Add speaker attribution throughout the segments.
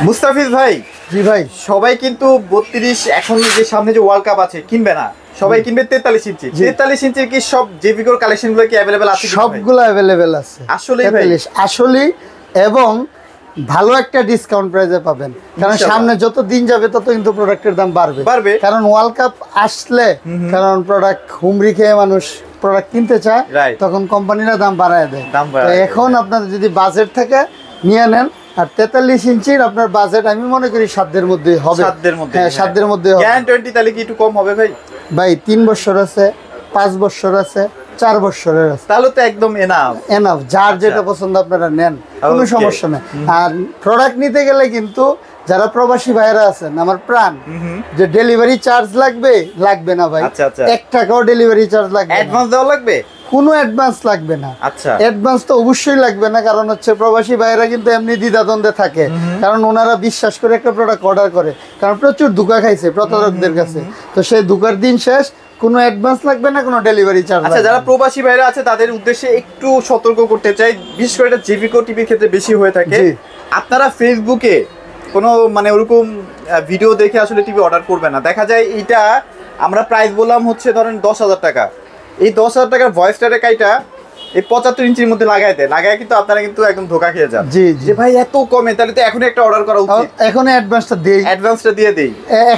Speaker 1: মুস্তাফিজ ভাই,
Speaker 2: জি ভাই,
Speaker 1: সবাই কিন্তু 32 এখন যে সামনে যে ওয়ার্ল্ড কাপ আছে কিনবে না, সবাই কিনবে 43 ইঞ্চি। 43 ইঞ্চির কি সব জেভিকোর কালেকশন গুলো কি अवेलेबल আছে?
Speaker 2: সবগুলো अवेलेबल আছে
Speaker 1: আসলে ভাই,
Speaker 2: আসলে এবং ভালো একটা ডিসকাউন্ট প্রাইসে পাবেন, কারণ সামনে যত দিন যাবে তত কিন্তু প্রোডাক্টের দাম বাড়বে, কারণ ওয়ার্ল্ড কাপ আসলে কারণ প্রোডাক্ট হুমড়ি খেয়ে মানুষ প্রোডাক্ট কিনতে চায়, তখন কোম্পানিরা দাম বাড়ায় দেয়। তো এখন আপনাদের যদি বাজেট থাকে নিয়ে নেন। আর 43 ইঞ্চির আপনার বাজেট আমি মনে করি সাধ্যের মধ্যে হবে। হ্যাঁ, সাধ্যের মধ্যে হবে।
Speaker 1: গ্যারান্টি তাহলে কি একটু কম হবে ভাই?
Speaker 2: ভাই 3 বছর আছে, 5 বছর আছে, 4 বছরের আছে।
Speaker 1: তাহলে তো একদম এনাফ।
Speaker 2: যার যেটা পছন্দ আপনারা নেন, কোনো সমস্যা নেই। আর প্রোডাক্ট নিতে গেলে কিন্তু যারা প্রবাসী ভাইরা আছেন আমার প্রাণ, যে ডেলিভারি চার্জ লাগবে না ভাই। 1 টাকাও ডেলিভারি চার্জ লাগবে না।
Speaker 1: অ্যাডভান্স দেওয়া লাগবে?
Speaker 2: কোনো অ্যাডভান্স লাগবে না।
Speaker 1: আচ্ছা,
Speaker 2: অ্যাডভান্স তো অবশ্যই লাগবে না, কারণ হচ্ছে প্রবাসী ভাইরা কিন্তু এমনি দ্বিধাদ্বন্দ্বে থাকে, কারণ ওনারা বিশ্বাস করে একটা প্রোডাক্ট অর্ডার করে, কারণ প্রচুর ধোঁকা খাইছে প্রতারকদের কাছে। তো সেই ধোঁকার দিন শেষ, কোনো অ্যাডভান্স লাগবে না, কোনো ডেলিভারি চার্জ।
Speaker 1: আচ্ছা, যারা প্রবাসী ভাইরা আছে তাদের উদ্দেশ্যে একটু সতর্ক করতে চাই, বিশেষ করে এটা জেভিকো টিভির ক্ষেত্রে বেশি হয়ে থাকে। আপনারা ফেসবুকে কোনো মানে ওরকম ভিডিও দেখে আসলে টিভি অর্ডার করবে না। দেখা যায় এইটা আমরা প্রাইস বললাম হচ্ছে ধরেন 10,000 টাকা, এই 10,000 টাকার ভয়েস টাকা এই 75 ইঞ্চির মধ্যে লাগায় কিন্তু আপনারা কিন্তু একদম ধোকা খেয়ে যান। যে ভাই এত কমে, তাহলে তো এখন একটা অর্ডার করা উচিত।
Speaker 2: এখন অ্যাডভান্সটা দিয়ে দেই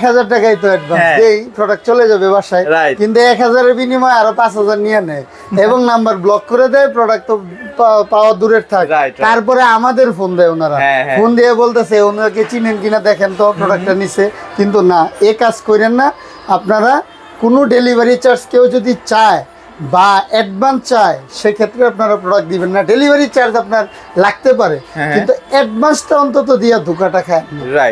Speaker 1: 1000
Speaker 2: টাকাই তো অ্যাডভান্স দেই, প্রোডাক্ট চলে যাবে বাসায়, কিন্তু 1000 এর বিনিময়ে আরো 5000 নিয়ে নেয় এবং নাম্বার ব্লক করে দেয়, প্রোডাক্ট তো পাওয়া দূরের থাক। তারপরে আমাদের ফোন দেয় ওনারা, ফোন দিয়ে বলতেছে ওনাকে চিনেন কিনা দেখেন তো প্রোডাক্টটা নিছে, কিন্তু না, এ কাজ করেন না আপনারা। কোনো ডেলিভারি চার্জ কেউ যদি চায় বা অ্যাডভান্স চায়, সেক্ষেত্রে আপনারা প্রোডাক্ট দিবেন না। ডেলিভারি চার্জ আপনার লাগতে পারে, কিন্তু অ্যাডভান্সটা অন্তত দিয়ে ধোকাটা খায়,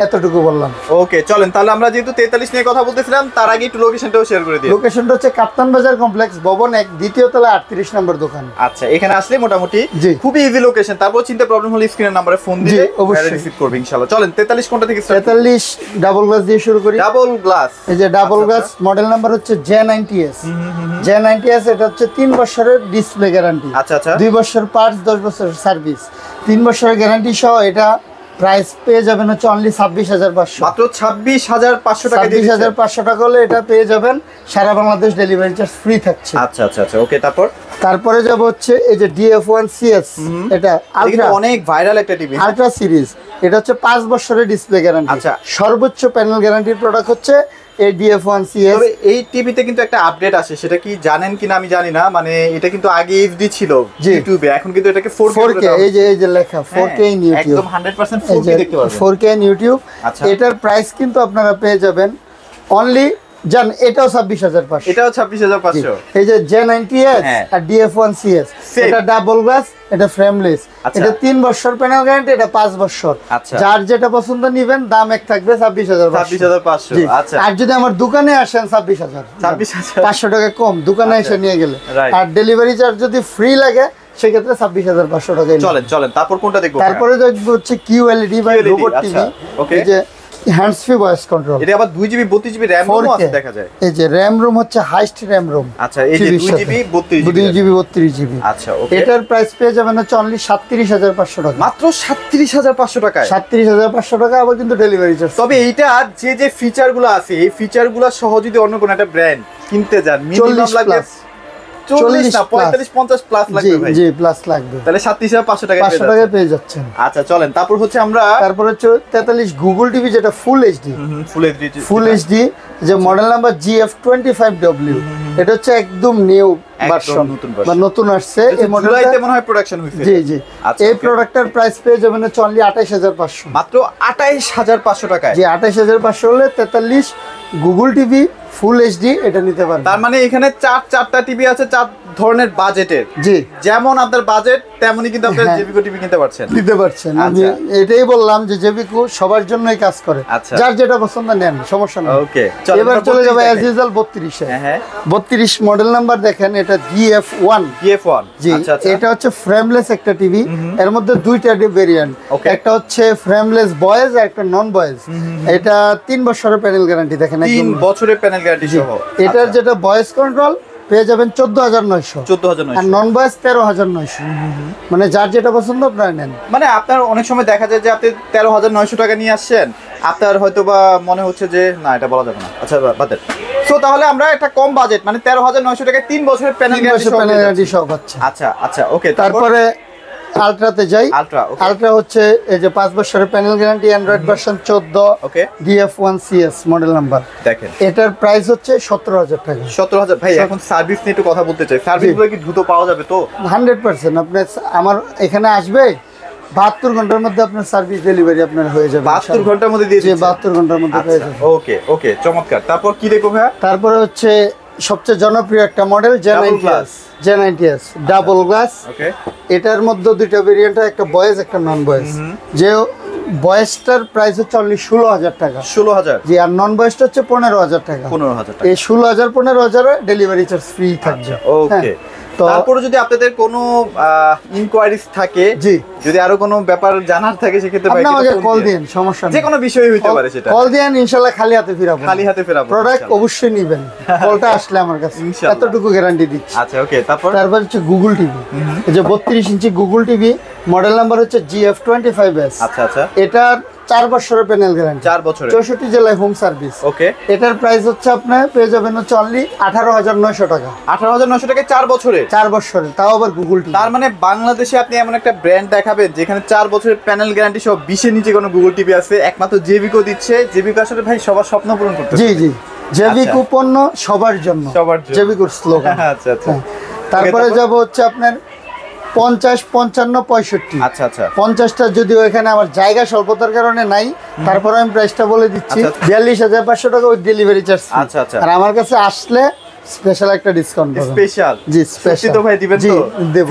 Speaker 2: এতটুকু বললাম।
Speaker 1: ওকে, চলেন তাহলে আমরা যেহেতু 43 নিয়ে কথা বলতেছিলাম, তার আগে একটু লোকেশনটাও শেয়ার করে দিই।
Speaker 2: লোকেশনটা হচ্ছে কাপ্তান বাজার কমপ্লেক্স, ভবন 1, দ্বিতীয় তলা, 38 নম্বর দোকান।
Speaker 1: আচ্ছা, এখানে আসলে মোটামুটি খুবই ইজি লোকেশন। তারপর চিন্তা প্রবলেম হলে স্ক্রিনের নম্বরে ফোন দিয়ে অবশ্যই রিসিভ করবে ইনশাআল্লাহ। চলেন 43 কোনটা থেকে স্টার্ট?
Speaker 2: 43 ডাবল গ্লাস দিয়ে শুরু করি।
Speaker 1: ডাবল গ্লাস,
Speaker 2: এই যে ডাবল গ্লাস, মডেল নাম্বার হচ্ছে J90S। J90S এটা হচ্ছে 3 বছরের ডিসপ্লে গ্যারান্টি।
Speaker 1: আচ্ছা,
Speaker 2: 2 বছর পার্টস, 10 বছরের সার্ভিস, 3 বছরের গ্যারান্টি সহ। এটা প্রাইস পেয়ে যাবেন হচ্ছে অনলি 26,500,
Speaker 1: মাত্র 26,500 টাকা।
Speaker 2: 26,500 টাকা হলে এটা পেয়ে যাবেন, সারা বাংলাদেশ ডেলিভারি চার্জ ফ্রি থাকছে।
Speaker 1: আচ্ছা, ওকে। তারপরে
Speaker 2: যাব হচ্ছে এই যে DF1 CS, এটা আলট্রা,
Speaker 1: অনেক ভাইরাল একটা টিভি,
Speaker 2: আলট্রা সিরিজ। এটা হচ্ছে 5 বছরের ডিসপ্লে গ্যারান্টি।
Speaker 1: আচ্ছা,
Speaker 2: সর্বোচ্চ প্যানেল গ্যারান্টির প্রোডাক্ট হচ্ছে এই DF1 CS।
Speaker 1: তবে এই টিভিতে কিন্তু একটা আপডেট আসে, সেটা কি জানেন কিনা আমি জানি না। মানে এটা কিন্তু আগে HD ছিল ইউটিউবে, এখন কিন্তু এটাকে 4K।
Speaker 2: এই যে লেখা 4K ইন ইউটিউব,
Speaker 1: একদম 100% 4K দেখতে পারবেন,
Speaker 2: 4K ইন ইউটিউব। এটার প্রাইস কিন্তু আপনারা পেয়ে যাবেন অনলি, জান, এটাও 26,500,
Speaker 1: এটাও 26,500।
Speaker 2: এই যে J90S আর DF1 CS, এটা ডাবল গ্লাস, এটা ফ্রেমলেস। এটা 3 বছর প্যানেল গ্যারান্টি, এটা 5 বছর। যার যেটা পছন্দ নিবেন, দাম এক থাকবে 26,500। আচ্ছা, আর যদি আমার দোকানে আসেন 26,500 টাকা কম, দোকানে এসে নিয়ে গেলে। আর ডেলিভারি চার্জ যদি ফ্রি লাগে সেক্ষেত্রে 26,500 টাকা।
Speaker 1: চলেন তারপর কোনটা দেখবো?
Speaker 2: তারপরে দেখবো হচ্ছে QLED বা রোবট টিভি। এই যে হ্যান্ডস ফ্রি ভয়েস কন্ট্রোল,
Speaker 1: এটা আবার 2GB 32GB র‍্যাম রোম আছে দেখা যায়।
Speaker 2: এই যে র‍্যাম রোম হচ্ছে হাইস্ট র‍্যাম রোম।
Speaker 1: আচ্ছা, এই যে 2GB 32GB। আচ্ছা, ওকে।
Speaker 2: এটার প্রাইস পেয়ে যাবেন হচ্ছে অনলি 37,500 টাকা,
Speaker 1: মাত্র 37,500 টাকায়।
Speaker 2: 37,500 টাকা, আবার কিন্তু ডেলিভারি চার্জ।
Speaker 1: তবে এইটা যে ফিচারগুলো আছে, এই ফিচারগুলো সহ যদি অন্য কোনো একটা ব্র্যান্ড কিনতে যান, মিনিমাম লাগবে 40 না 45-50 প্লাস লাগবে ভাই।
Speaker 2: জি, প্লাস লাগবে।
Speaker 1: তাহলে 37,500 টাকা
Speaker 2: পেয়ে যাচ্ছেন।
Speaker 1: আচ্ছা, চলেন তারপর হচ্ছে আমরা
Speaker 2: তারপর হচ্ছে 43 গুগল টিভি, যেটা ফুল এইচডি, যে মডেল নাম্বার GF25W। এটা হচ্ছে একদম নিউ ভার্সন বা নতুন আসছে। এই মডেলটা
Speaker 1: মনে হয় প্রোডাকশন হইছে।
Speaker 2: জি। এই প্রোডাক্টের প্রাইস পেয়ে যাবেন হচ্ছে অনলি 28,500,
Speaker 1: মাত্র 28,500 টাকায়।
Speaker 2: জি, 28,500 হলে 43 গুগল টিভি ফুল এইচডি এটা নিতে পারবেন।
Speaker 1: তার মানে এখানে চারটা টিভি আছে, 4 ধরনের বাজেটের।
Speaker 2: জি,
Speaker 1: যেমন আপনার বাজেট তেমনই কিন্তু আপনারা জেভিকো টিভি কিনতে পারছেন।
Speaker 2: আমি এটাই বললাম যে জেভিকো সবার জন্যই কাজ করে, যার যেটা পছন্দ নেন, সমস্যা নেই।
Speaker 1: ওকে,
Speaker 2: এবার চলে যাবে অ্যাজ ইউজুয়াল 32 এ। 32 মডেল নাম্বার দেখেন, এটা DF1। জি, এটা হচ্ছে ফ্রেমলেস একটা টিভি। এর মধ্যে দুইটা ভেরিয়েন্ট, একটা হচ্ছে ফ্রেমলেস বয়েজ আর একটা নন বয়েজ। এটা 3 বছরের প্যানেল গ্যারান্টি, দেখেন
Speaker 1: 3 বছরের প্যানেল গ্যারান্টি সহ।
Speaker 2: এটার যেটা ভয়েস কন্ট্রোল, পেয়ে যাবেন 14900,
Speaker 1: 14900,
Speaker 2: আর নন বয়েস 13900। মানে যার যেটা পছন্দ আপনারা নেন।
Speaker 1: মানে আপনার অনেক সময় দেখা যায় যে আপনি 13900 টাকা নিয়ে আসছেন, আপনার হয়তো বা মনে হচ্ছে যে
Speaker 2: না
Speaker 1: এটা বলা যাবে না, আচ্ছা বাদ দেন। সো তাহলে আমরা একটা কম বাজেট মানে 13900 টাকায় 3 বছরের প্যানেল গ্যারান্টি
Speaker 2: সব পাচ্ছেন।
Speaker 1: আচ্ছা ওকে।
Speaker 2: তারপরে আলট্রাতে যাই। আলট্রা হচ্ছে এই যে 5 বছরের প্যানেল গ্যারান্টি, অ্যান্ড্রয়েড ভার্সন 14,
Speaker 1: ওকে,
Speaker 2: DF1CS মডেল নাম্বার।
Speaker 1: দেখেন
Speaker 2: এটার প্রাইস হচ্ছে 17000 টাকা।
Speaker 1: 17000। ভাই এখন সার্ভিস নিয়ে একটু কথা বলতে চাই, সার্ভিসগুলো কি দ্রুত পাওয়া যাবে তো?
Speaker 2: 100%। আপনি আমার এখানে আসবে 72 ঘন্টার মধ্যে আপনার সার্ভিস ডেলিভারি আপনার হয়ে যাবে।
Speaker 1: 72 ঘন্টার মধ্যে দিয়ে দিচ্ছেন?
Speaker 2: 72 ঘন্টার মধ্যে হয়ে যাবে।
Speaker 1: ওকে চমৎকার। তারপর কি দেখো ভাই?
Speaker 2: তারপরে হচ্ছে সবচেয়ে জনপ্রিয় একটা মডেল J90S ডাবল গ্লাস।
Speaker 1: ওকে,
Speaker 2: এটার মধ্যে দুইটা ভেরিয়েন্ট, একটা বয়েজ একটা নন বয়েজ। যে বয়েজটার প্রাইস হচ্ছে অনলি 16000 টাকা।
Speaker 1: 16000?
Speaker 2: জি, আর নন বয়েজটা হচ্ছে 15000 টাকা।
Speaker 1: 15000 টাকা।
Speaker 2: এই 16000 15000 ডেলিভারি চার্জ ফ্রি থাকবে।
Speaker 1: ওকে, তারপরে যদি আপনাদের কোনো ইনকোয়ারিজ থাকে,
Speaker 2: জি,
Speaker 1: যদি আরো কোনো ব্যাপার জানার থাকে সেক্ষেত্রে ভাই
Speaker 2: আমাকে কল দিন, সমস্যা নেই।
Speaker 1: যে কোনো বিষয় হইতে পারে সেটা।
Speaker 2: কল দিন, ইনশাআল্লাহ খালি হাতে ফিরাবো। প্রোডাক্ট অবশ্যই নেবেন, কলটা আসলে আমার কাছে এতটুকু গ্যারান্টি দিচ্ছি।
Speaker 1: আচ্ছা ওকে। তারপর
Speaker 2: হচ্ছে গুগল টিভি। এই যে 32 ইঞ্চি গুগল টিভি, মডেল নাম্বার হচ্ছে GF25S।
Speaker 1: আচ্ছা,
Speaker 2: এটার 4 বছরের প্যানেল গ্যারান্টি,
Speaker 1: 4 বছরের,
Speaker 2: 64 জেলায় হোম সার্ভিস।
Speaker 1: ওকে,
Speaker 2: এটার প্রাইস হচ্ছে আপনার পেয়ে যাবেন হচ্ছে অনলি 18900 টাকা।
Speaker 1: 18900 টাকায় 4 বছরের?
Speaker 2: 4 বছরের, তাও আবার গুগল টিভি।
Speaker 1: তার মানে বাংলাদেশে আপনি এমন একটা ব্র্যান্ড দেখাবেন যেখানে 4 বছরের প্যানেল গ্যারান্টি সহ 20 এর নিচে কোনো গুগল টিভি আছে, একমাত্র জেবিকো দিচ্ছে। জেবিকো আসলে ভাই সবার স্বপ্ন পূরণ করতে।
Speaker 2: জি, জেবিকো পণ্য সবার জন্য, জেবিকোর স্লোগান।
Speaker 1: আচ্ছা।
Speaker 2: তারপরে যাব হচ্ছে আপনার 50, 55, 65।
Speaker 1: আচ্ছা
Speaker 2: 50টা যদিও এখানে আমার জায়গা স্বল্পতার কারণে নাই, তারপরে আমি প্রাইসটা বলে দিচ্ছি। 42500 টাকা উইথ ডেলিভারি চার্জ।
Speaker 1: আচ্ছা।
Speaker 2: আর আমার কাছে আসলে স্পেশাল একটা ডিসকাউন্ট পাবেন।
Speaker 1: স্পেশাল?
Speaker 2: জি, স্পেশাল
Speaker 1: তো ভাই দিবেন তো?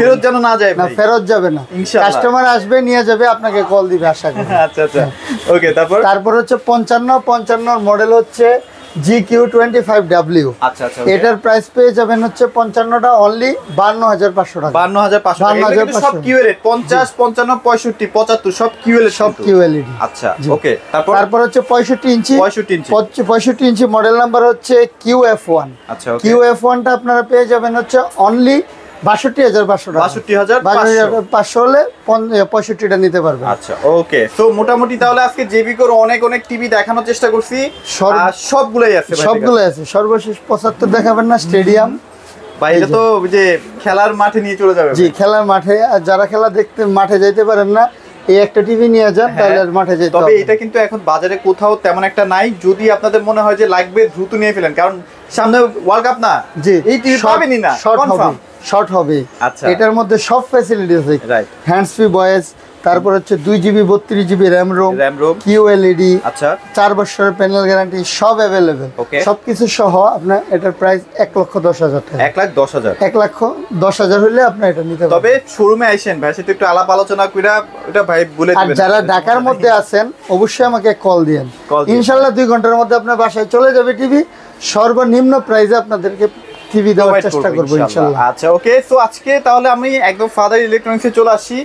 Speaker 1: ফেরত যেন না যায় ভাই।
Speaker 2: না, ফেরত যাবে না, কাস্টমার আসবে নিয়ে যাবে, আপনাকে কল দিবে আশা করি।
Speaker 1: আচ্ছা ওকে। তারপর
Speaker 2: হচ্ছে 55 মডেল হচ্ছে GQ25W।
Speaker 1: আচ্ছা।
Speaker 2: এটার প্রাইস পেয়ে যাবেন হচ্ছে 55টা অনলি 52500 টাকা।
Speaker 1: 52500 সব কিউএলইডি। 50, 55, 65, 75 সব কিউএলইডি,
Speaker 2: সব কিউএলইডি।
Speaker 1: আচ্ছা ওকে।
Speaker 2: তারপর হচ্ছে 65 ইঞ্চি। 65 ইঞ্চি মডেল নাম্বার হচ্ছে QF1।
Speaker 1: আচ্ছা
Speaker 2: QF1টা আপনারা পেয়ে যাবেন হচ্ছে অনলি 62500 টাকা। 62500 হলে 65টা নিতে পারবেন।
Speaker 1: আচ্ছা ওকে। তো মোটামুটি তাহলে আজকে জেবিকোর অনেক টিভি দেখানোর চেষ্টা করছি, সবগুলাই আছে।
Speaker 2: সর্বশেষ 75 দেখাবেন না, স্টেডিয়াম
Speaker 1: ভাই? এটা তো যে খেলার মাঠে নিয়ে চলে যাবে।
Speaker 2: জি, খেলার মাঠে। আর যারা খেলা দেখতে মাঠে যাইতে পারেন না, এই একটা টিভি নিয়ে যান, তাহলে মাঠে যেতে হবে।
Speaker 1: তবে এটা কিন্তু এখন বাজারে কোথাও তেমন একটা নাই। যদি আপনাদের মনে হয় যে লাগবে, দ্রুত নিয়ে ফেলেন, কারণ সামনে ওয়ার্ল্ড কাপ না।
Speaker 2: জি,
Speaker 1: এই টিভি পাবেনই না,
Speaker 2: শর্ট হবে।
Speaker 1: আচ্ছা,
Speaker 2: এটার মধ্যে সব ফ্যাসিলিটি আছে, হ্যান্ডস ফ্রি ভয়েস, তারপর হচ্ছে 2GB 32GB RAM ROM, QLED।
Speaker 1: আচ্ছা,
Speaker 2: 4 বছরের প্যানেল গ্যারান্টি, সব अवेलेबल। সবকিছু সহ আপনার এটার প্রাইস 1,10,000 টাকা।
Speaker 1: 1,10,000?
Speaker 2: 1,10,000 হলে আপনি এটা নিতে পারবেন।
Speaker 1: তবে শোরুমে আইসেন ভাই, সাথে একটু আলাপ আলোচনা কইরা এটা ভাই বলে দিবেন।
Speaker 2: আর যারা ঢাকার মধ্যে আছেন অবশ্যই আমাকে কল দিয়েন, ইনশাআল্লাহ 2 ঘন্টার মধ্যে আপনার বাসায় চলে যাবে টিভি। সর্বনিম্ন প্রাইসে আপনাদেরকে টিভি দেওয়ার চেষ্টা করব ইনশাআল্লাহ।
Speaker 1: আচ্ছা ওকে। সো আজকে তাহলে আমি একদম ফাদার ইলেকট্রনিক্সে চলে আসি,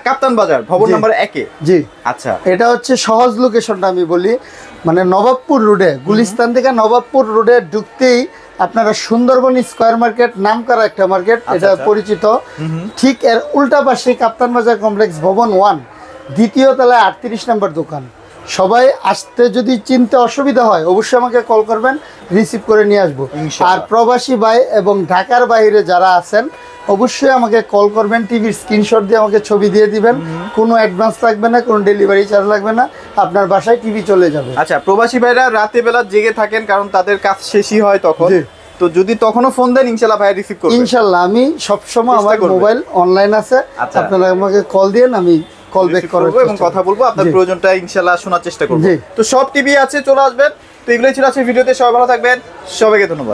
Speaker 1: কাপ্তান বাজার, ভবন নাম্বার 1 এ।
Speaker 2: জি
Speaker 1: আচ্ছা,
Speaker 2: এটা হচ্ছে সহজ লোকেশনটা আমি বলি, মানে নবাবপুর রোডে, গুলিস্তান থেকে নবাবপুর রোডে ঢুকতেই আপনারা সুন্দরবন স্কয়ার মার্কেট নাম করা একটা মার্কেট, এটা পরিচিত। ঠিক এর উল্টা পাশে কাপ্তান বাজার কমপ্লেক্স ভবন 1, দ্বিতীয় তলায় 38 নম্বর দোকান। সবাই আসতে যদি চিনতে অসুবিধা হয় অবশ্যই আমাকে কল করবেন, রিসিভ করে নিয়ে আসবো। আর প্রবাসী ভাই এবং ঢাকার বাইরে যারা আছেন অবশ্যই আমাকে কল করবেন, টিভির স্ক্রিনশট দিয়ে আমাকে ছবি দিয়ে দিবেন, কোনো অ্যাডভান্স লাগবে না, কোনো ডেলিভারি চার্জ লাগবে না, আপনার বাসায় টিভি চলে যাবে।
Speaker 1: আচ্ছা, প্রবাসী ভাইরা রাতে বেলা জেগে থাকেন কারণ তাদের কাজ শেষই হয় তখন, তো যদি তখনও ফোন দেন ইনশাআল্লাহ ভাই রিসিভ করব।
Speaker 2: ইনশাআল্লাহ আমি সব সময়, আমার মোবাইল অনলাইন আছে, আপনারা আমাকে কল দেন, আমি কল ব্যাক করব
Speaker 1: এবং কথা বলবো, আপনার প্রয়োজনটা ইনশাআল্লাহ শোনার চেষ্টা করব। তো সব টিভি আছে, চলে আসবেন। তো এগুলোই ছিল আজকের ভিডিওতে। সবাই ভালো থাকবেন, সবাইকে ধন্যবাদ।